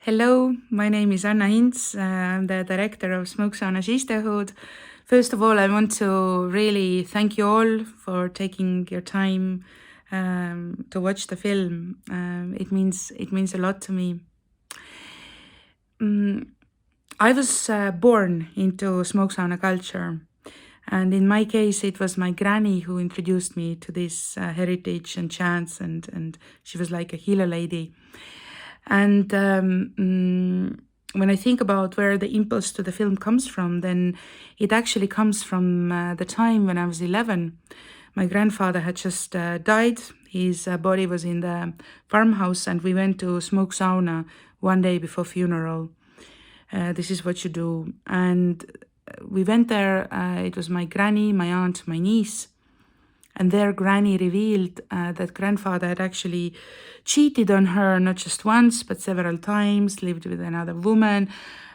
Hello, my name is Anna Hints. I'm the director of Smoke Sauna Sisterhood. First of all, I want to really thank you all for taking your time to watch the film. It means a lot to me. I was born into smoke sauna culture, and in my case, it was my granny who introduced me to this heritage and chants, and she was like a healer lady. And when I think about where the impulse to the film comes from, then it actually comes from the time when I was 11. My grandfather had just died. His body was in the farmhouse, and we went to smoke sauna one day before funeral. This is what you do. And we went there. It was my granny, my aunt, my niece. And their granny revealed that grandfather had actually cheated on her, not just once, but several times, lived with another woman.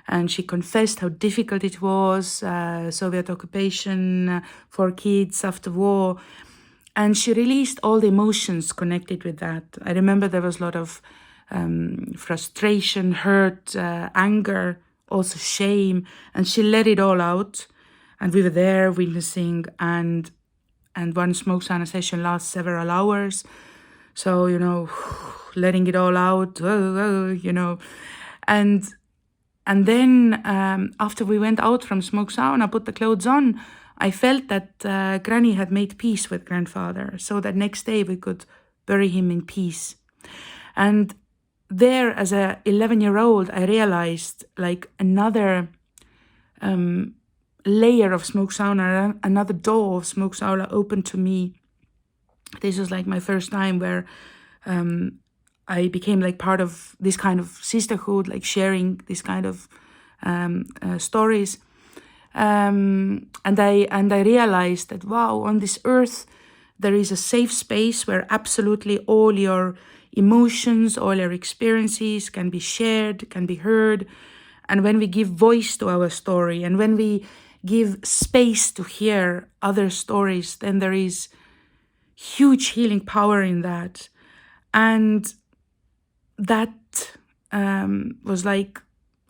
And she confessed how difficult it was, Soviet occupation, 4 kids after war. And she released all the emotions connected with that. I remember there was a lot of frustration, hurt, anger, also shame. And she let it all out. And we were there witnessing, and one smoke sauna session lasts several hours. So, letting it all out, And then after we went out from smoke sauna, put the clothes on, I felt that Granny had made peace with grandfather, so that next day we could bury him in peace. And there, as a 11-year-old, I realized like another layer of smoke sauna, another door of smoke sauna opened to me. This was like my first time where I became like part of this kind of sisterhood, like sharing this kind of stories. And I realized that, wow, on this earth, there is a safe space where absolutely all your emotions, all your experiences can be shared, can be heard. And when we give voice to our story, and when we give space to hear other stories, then there is huge healing power in that. And that was like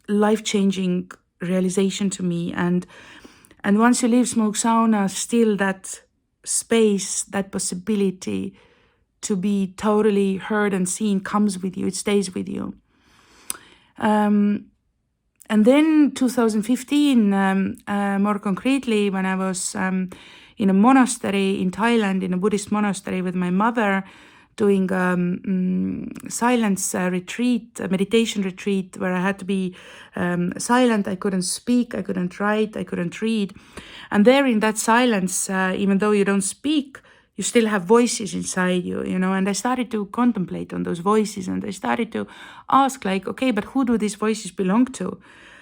life-changing realization to me. And once you leave smoke sauna, still that space, that possibility to be totally heard and seen comes with you. It stays with you. And then 2015, more concretely, when I was in a monastery in Thailand, in a Buddhist monastery with my mother, doing silence retreat, a meditation retreat, where I had to be silent. I couldn't speak, I couldn't write, I couldn't read. And there in that silence, even though you don't speak, you still have voices inside you, and I started to contemplate on those voices, and I started to ask, like, okay, but who do these voices belong to?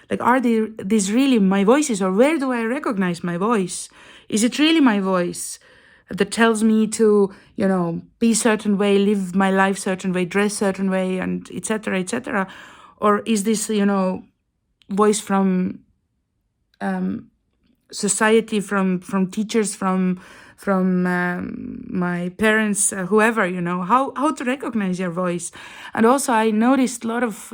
Like, are these really my voices, or where do I recognize my voice? Is it really my voice that tells me to, be certain way, live my life certain way, dress certain way, and etc., etc.? Or is this, voice from society, from teachers, from my parents, whoever, how to recognize your voice? And also I noticed a lot of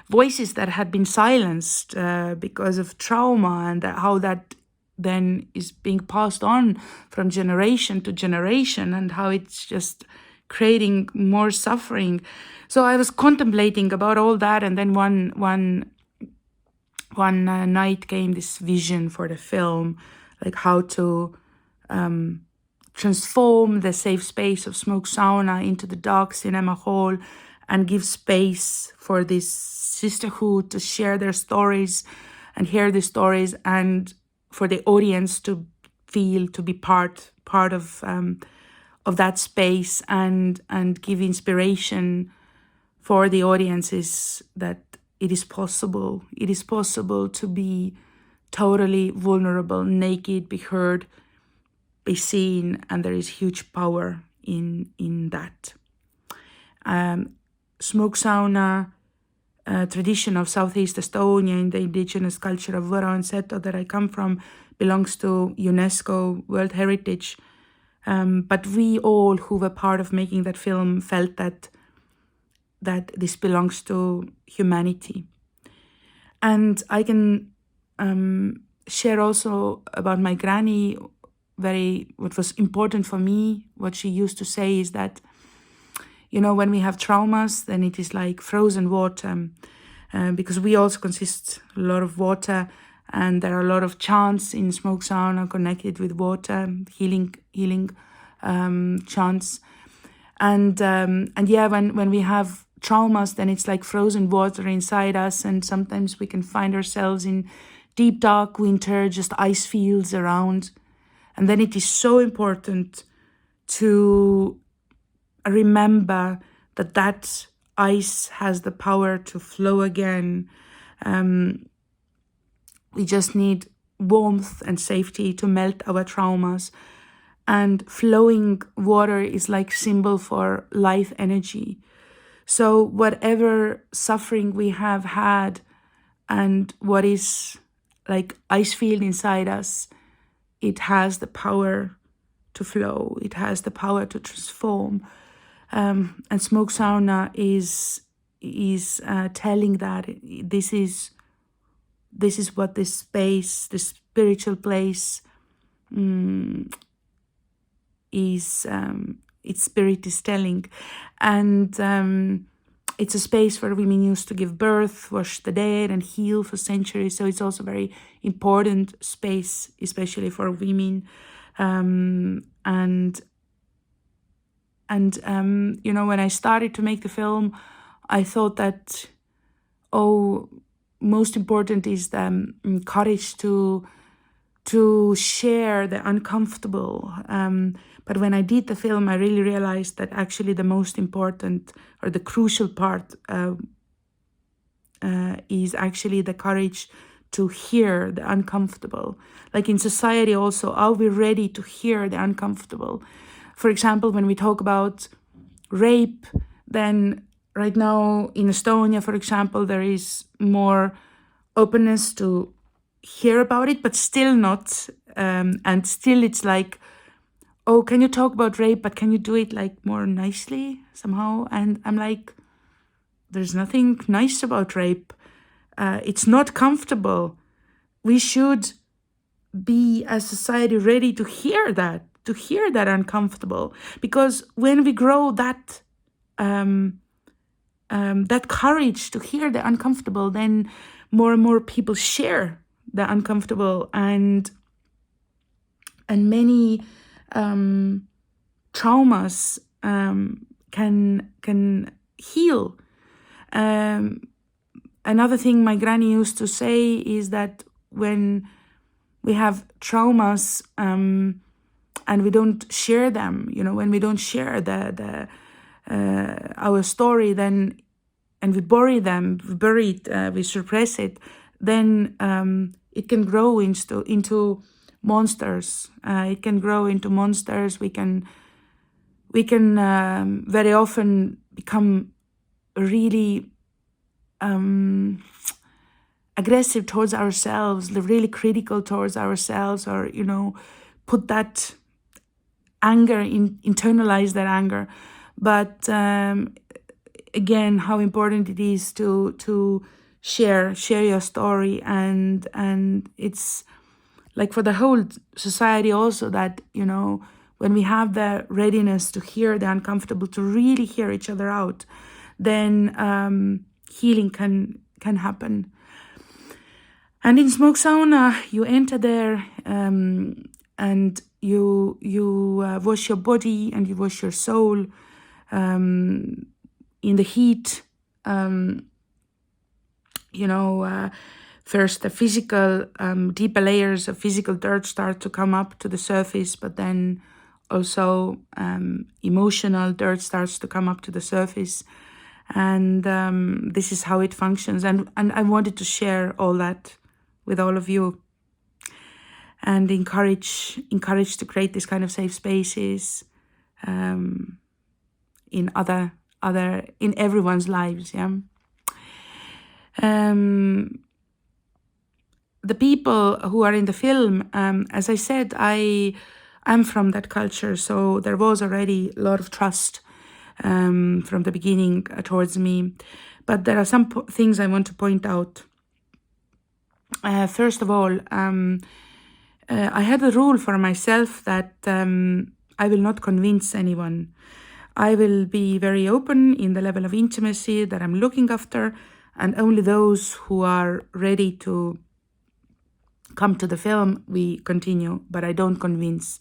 voices that had been silenced because of trauma, and how that then is being passed on from generation to generation, and how it's just creating more suffering. So I was contemplating about all that, and then one night came this vision for the film, like how to transform the safe space of smoke sauna into the dark cinema hall, and give space for this sisterhood to share their stories and hear the stories, and for the audience to feel to be part of that space, and give inspiration for the audiences that it is possible to be totally vulnerable, naked, be heard, be seen, and there is huge power in that. Smoke sauna tradition of Southeast Estonia, in the indigenous culture of Võro and Seto that I come from, belongs to UNESCO World Heritage. But we all who were part of making that film felt that that this belongs to humanity. And I can share also about my granny. What was important for me, what she used to say is that, when we have traumas, then it is like frozen water, because we also consist a lot of water, and there are a lot of chants in smoke sauna connected with water, healing chants. And yeah, when we have traumas, then it's like frozen water inside us, and sometimes we can find ourselves in deep dark winter, just ice fields around. And then it is so important to remember that ice has the power to flow again. We just need warmth and safety to melt our traumas. And flowing water is like symbol for life energy. So whatever suffering we have had and what is like ice field inside us, it has the power to flow. It has the power to transform. And smoke sauna is telling that this is what this space, this spiritual place, its spirit is telling. And it's a space where women used to give birth, wash the dead, and heal for centuries. So it's also very important space, especially for women. And when I started to make the film, I thought that, most important is the courage to share the uncomfortable. But when I did the film, I really realized that actually the most important or the crucial part is actually the courage to hear the uncomfortable. Like in society also, are we ready to hear the uncomfortable? For example, when we talk about rape, then right now in Estonia, for example, there is more openness to hear about it, but still not. And still it's like, can you talk about rape, but can you do it like more nicely somehow? And I'm like, there's nothing nice about rape. It's not comfortable. We should be, as society, ready to hear that uncomfortable. Because when we grow that courage to hear the uncomfortable, then more and more people share the uncomfortable, and many traumas can heal. Another thing my granny used to say is that when we have traumas and we don't share them, when we don't share our story, then, and we bury it, we suppress it, then it can grow into monsters. It can grow into monsters. We can very often become really aggressive towards ourselves, really critical towards ourselves, or put that anger internalize that anger. But again, how important it is to share your story, and it's like for the whole society also, that when we have the readiness to hear the uncomfortable, to really hear each other out, then healing can happen. And in smoke sauna, you enter there and you wash your body and you wash your soul in the heat. First the physical, deeper layers of physical dirt start to come up to the surface, but then also emotional dirt starts to come up to the surface. And this is how it functions. And I wanted to share all that with all of you, and encourage to create this kind of safe spaces in in everyone's lives. The people who are in the film, as I said, I'm from that culture, so there was already a lot of trust. from the beginning towards me. But there are some things I want to point out. First of all, I had a rule for myself that I will not convince anyone. I will be very open in the level of intimacy that I'm looking after, and only those who are ready to come to the film, we continue, but I don't convince.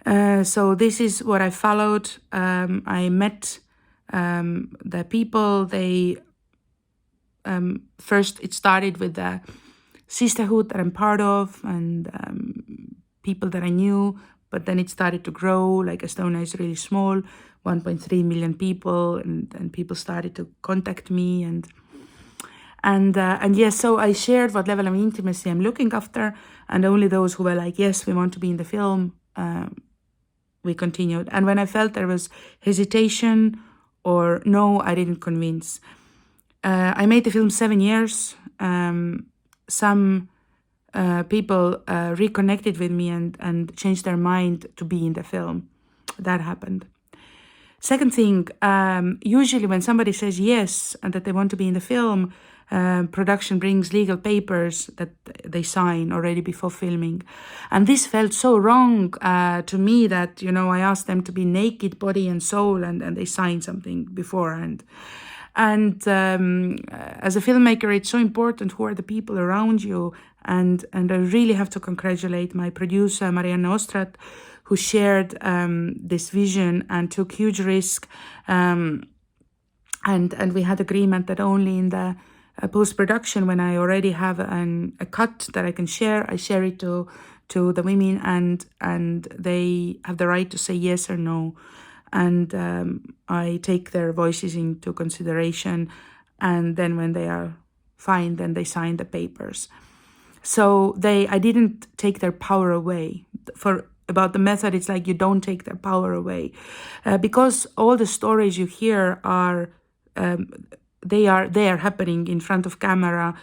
So this is what I followed. I met the people. They first, it started with the sisterhood that I'm part of, and people that I knew, but then it started to grow. Like Estonia is really small, 1.3 million people, and people started to contact me, and yes, so I shared what level of intimacy I'm looking after, and only those who were like, yes, we want to be in the film, we continued. And when I felt there was hesitation or no, I didn't convince. I made the film 7 years. Some people reconnected with me and changed their mind to be in the film. That happened. Second thing, usually when somebody says yes and that they want to be in the film, production brings legal papers that they sign already before filming. And this felt so wrong to me that, I asked them to be naked, body and soul, and they signed something beforehand. And as a filmmaker, it's so important who are the people around you. And I really have to congratulate my producer, Marianne Ostrat, who shared this vision and took huge risk. And we had agreement that only in the post-production, when I already have a cut that I can share, I share it to the women, and they have the right to say yes or no. And I take their voices into consideration, and then when they are fine, then they sign the papers. So I didn't take their power away. About the method, it's like you don't take their power away, because all the stories you hear are they are happening in front of camera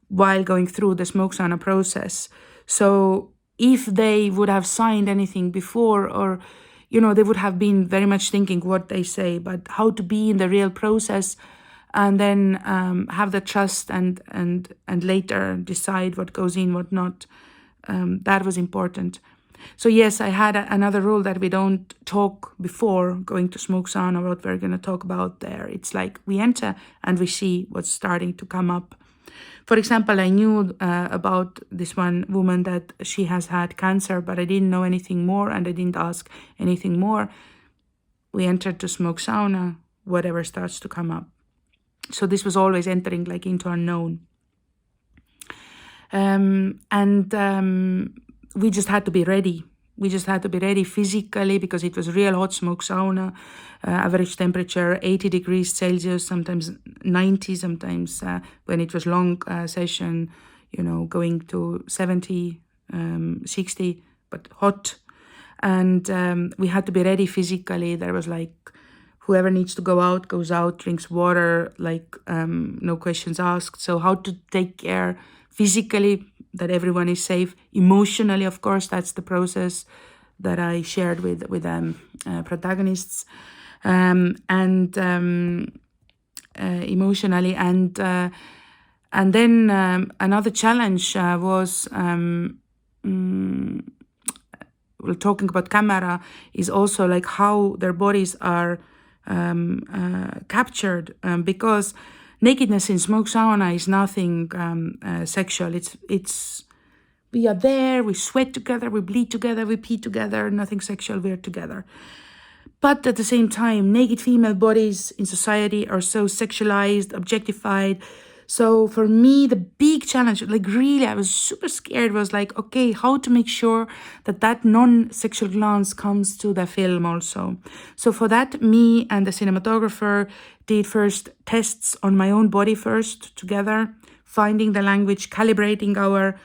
while going through the smoke sauna process. So if they would have signed anything before, or they would have been very much thinking what they say, but how to be in the real process, and then have the trust and later decide what goes in, what not. That was important. So yes, I had another rule that we don't talk before going to smoke sauna what we're going to talk about there. It's like we enter and we see what's starting to come up. For example, I knew about this one woman that she has had cancer, but I didn't know anything more, and I didn't ask anything more. We entered to smoke sauna, whatever starts to come up. So this was always entering like into unknown. We just had to be ready. We just had to be ready physically, because it was real hot smoke sauna, average temperature 80 degrees Celsius, sometimes 90, sometimes when it was long session, going to 70, 60, but hot. And we had to be ready physically. There was like, whoever needs to go out, goes out, drinks water, like no questions asked. So how to take care physically, that everyone is safe. Emotionally, of course, that's the process that I shared with protagonists. Emotionally. And then another challenge was, talking about camera, is also like how their bodies are captured, because nakedness in smoke sauna is nothing sexual. It's we are there, we sweat together, we bleed together, we pee together, nothing sexual, we're together. But at the same time, naked female bodies in society are so sexualized, objectified. So for me, the big challenge, like really, I was super scared, was like, okay, how to make sure that non-sexual glance comes to the film also. So for that, me and the cinematographer did first tests on my own body first together, finding the language, calibrating our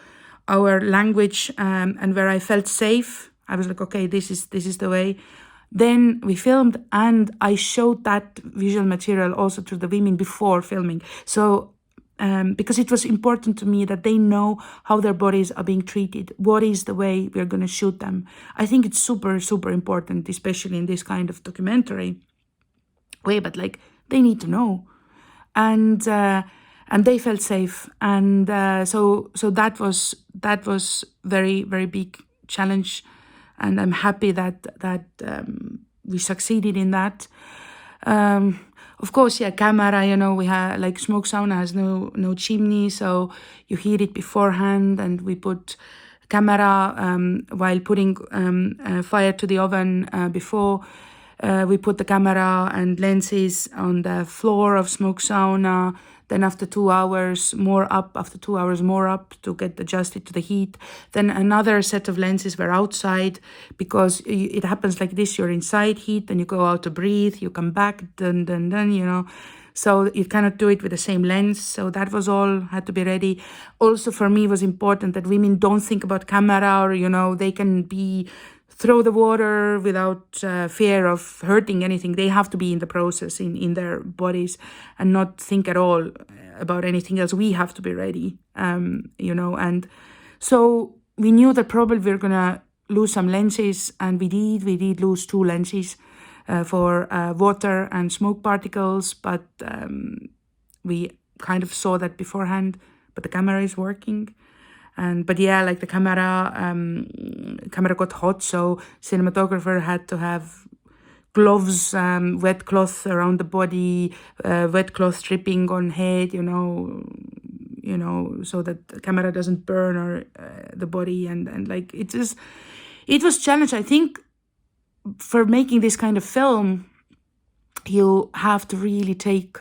language, and where I felt safe. I was like, okay, this is the way. Then we filmed, and I showed that visual material also to the women before filming. So because it was important to me that they know how their bodies are being treated, what is the way we're going to shoot them. I think it's super, super important, especially in this kind of documentary. way, but like they need to know. And they felt safe. And so that was very, very big challenge. And I'm happy that we succeeded in that. Of course, yeah, camera, we have, like, smoke sauna has no chimney, so you heat it beforehand, and we put camera while putting fire to the oven before. We put the camera and lenses on the floor of smoke sauna. Then after 2 hours, more up. After 2 hours, more up to get adjusted to the heat. Then another set of lenses were outside, because it happens like this. You're inside heat, then you go out to breathe, you come back, dun. So you cannot do it with the same lens. So that was all, had to be ready. Also for me, it was important that women don't think about camera, or, they can throw the water without fear of hurting anything. They have to be in the process, in their bodies, and not think at all about anything else. We have to be ready, and so we knew that probably we were going to lose some lenses, and we did lose 2 lenses for water and smoke particles, but we kind of saw that beforehand, but the camera is working. But yeah, like the camera got hot, so cinematographer had to have gloves, wet cloth around the body, wet cloth stripping on head, so that the camera doesn't burn or the body, and like it was challenge. I think for making this kind of film, you have to really take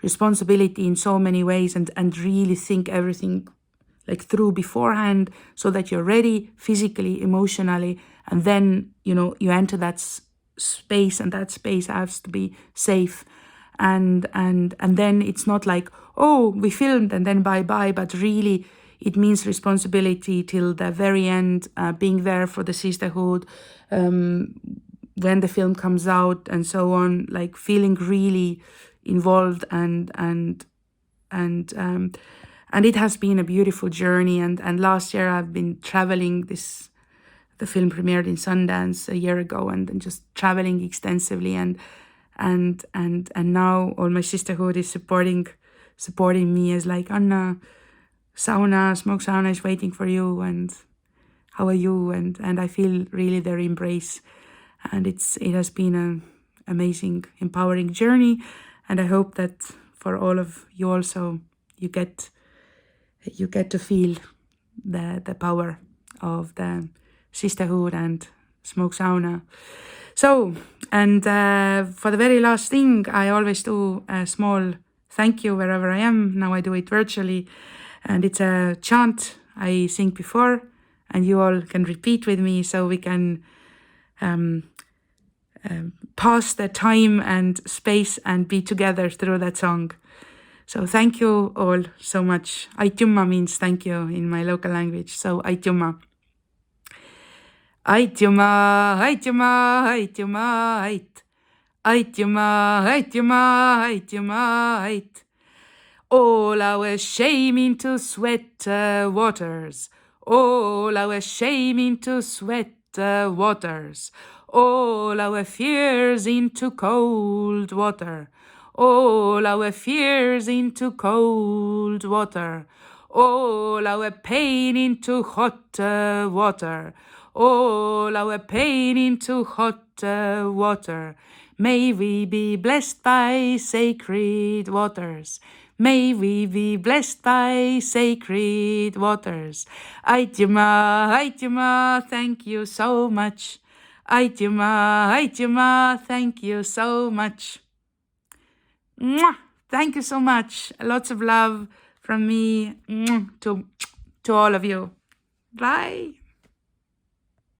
responsibility in so many ways, and really think everything like through beforehand, so that you're ready physically, emotionally, and then you enter that space, and that space has to be safe, and then it's not like, oh, we filmed and then bye, but really it means responsibility till the very end, being there for the sisterhood when the film comes out, and so on, like feeling really involved, and it has been a beautiful journey. And last year I've been traveling. The film premiered in Sundance a year ago, and just traveling extensively, and now all my sisterhood is supporting me, as like, Anna, smoke sauna is waiting for you, and how are you? And I feel really their embrace, and it has been an amazing, empowering journey, and I hope that for all of you also, you get to feel the power of the sisterhood and smoke sauna. So, and for the very last thing, I always do a small thank you wherever I am. Now I do it virtually, and it's a chant I sing before, and you all can repeat with me, so we can pass the time and space and be together through that song. So thank you all so much. Aitüma means thank you in my local language. So aitüma. Aitüma, aitüma, aitüma, ait. Aitüma, aitüma, aitüma, ait. All our shame into sweat waters. All our shame into sweat waters. All our fears into cold water. All our fears into cold water. All our pain into hot water. All our pain into hot water. May we be blessed by sacred waters. May we be blessed by sacred waters. Aitüma, aitüma, thank you so much. Aitüma, aitüma, thank you so much. Mwah! Thank you so much. Lots of love from me to all of you. Bye.